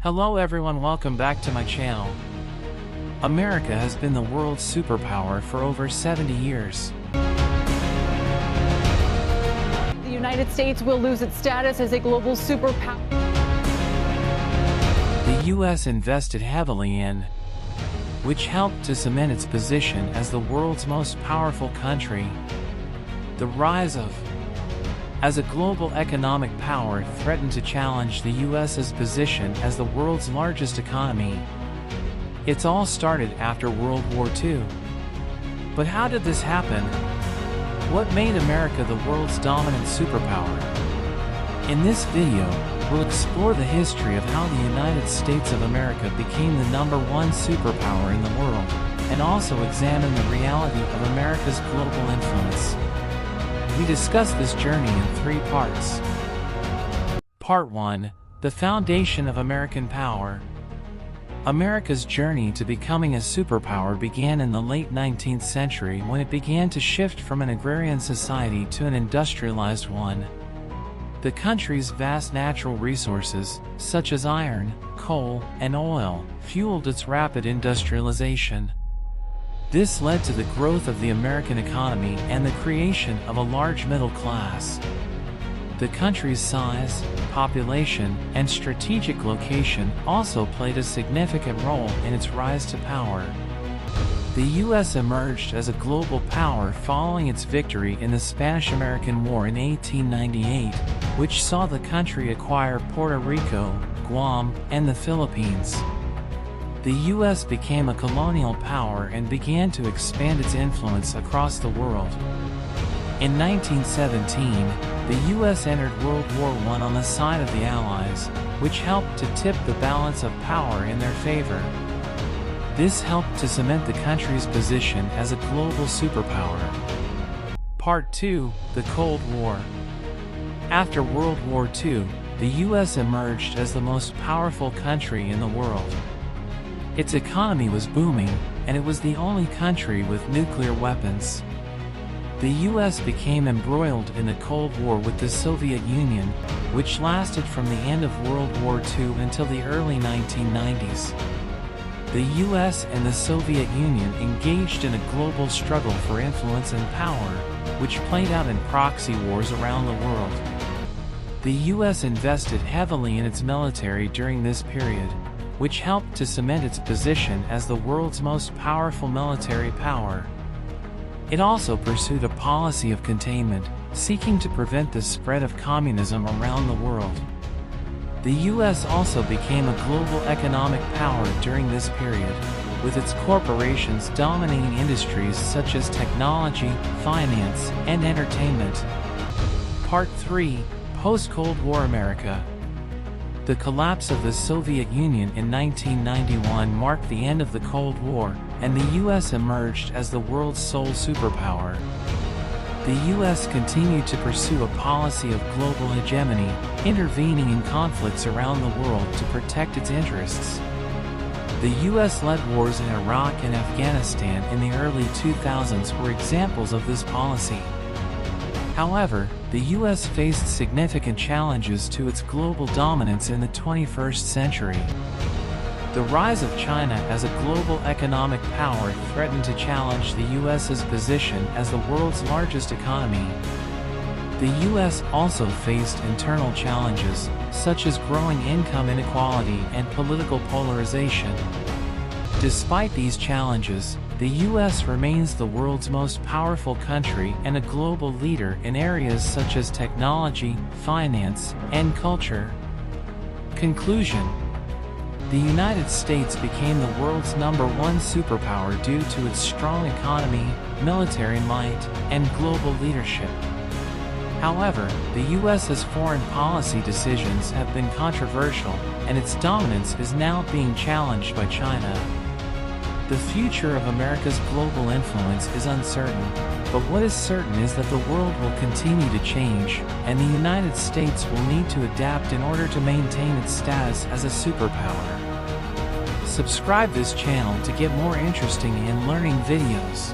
Hello everyone, welcome back to my channel. America has been the world's superpower for over 70 years. The United States will lose its status as a global superpower. The U.S. invested heavily in, which helped to cement its position as the world's most powerful country. The rise of, as a global economic power threatened to challenge the U.S.'s position as the world's largest economy. It's all started after World War II. But how did this happen? What made America the world's dominant superpower? In this video, we'll explore the history of how the United States of America became the #1 superpower in the world, and also examine the reality of America's global influence. We discuss this journey in 3 parts. Part 1. The foundation of American power. America's journey to becoming a superpower began in the late 19th century when it began to shift from an agrarian society to an industrialized one. The country's vast natural resources, such as iron, coal, and oil, fueled its rapid industrialization. This led to the growth of the American economy and the creation of a large middle class. The country's size, population, and strategic location also played a significant role in its rise to power. The U.S. emerged as a global power following its victory in the Spanish-American War in 1898, which saw the country acquire Puerto Rico, Guam, and the Philippines. The U.S. became a colonial power and began to expand its influence across the world. In 1917, the U.S. entered World War I on the side of the Allies, which helped to tip the balance of power in their favor. This helped to cement the country's position as a global superpower. Part 2. The Cold War. After World War II, the U.S. emerged as the most powerful country in the world. Its economy was booming, and it was the only country with nuclear weapons. The U.S. became embroiled in the Cold War with the Soviet Union, which lasted from the end of World War II until the early 1990s. The U.S. and the Soviet Union engaged in a global struggle for influence and power, which played out in proxy wars around the world. The U.S. invested heavily in its military during this period, which helped to cement its position as the world's most powerful military power. It also pursued a policy of containment, seeking to prevent the spread of communism around the world. The U.S. also became a global economic power during this period, with its corporations dominating industries such as technology, finance, and entertainment. Part 3. Post-Cold War America. The collapse of the Soviet Union in 1991 marked the end of the Cold War, and the U.S. emerged as the world's sole superpower. The U.S. continued to pursue a policy of global hegemony, intervening in conflicts around the world to protect its interests. The U.S. led wars in Iraq and Afghanistan in the early 2000s were examples of this policy. However, the U.S. faced significant challenges to its global dominance in the 21st century. The rise of China as a global economic power threatened to challenge the U.S.'s position as the world's largest economy. The U.S. also faced internal challenges, such as growing income inequality and political polarization. Despite these challenges, the U.S. remains the world's most powerful country and a global leader in areas such as technology, finance, and culture. Conclusion. The United States became the world's #1 superpower due to its strong economy, military might, and global leadership. However, the U.S.'s foreign policy decisions have been controversial, and its dominance is now being challenged by China. The future of America's global influence is uncertain, but what is certain is that the world will continue to change, and the United States will need to adapt in order to maintain its status as a superpower. Subscribe this channel to get more interesting and learning videos.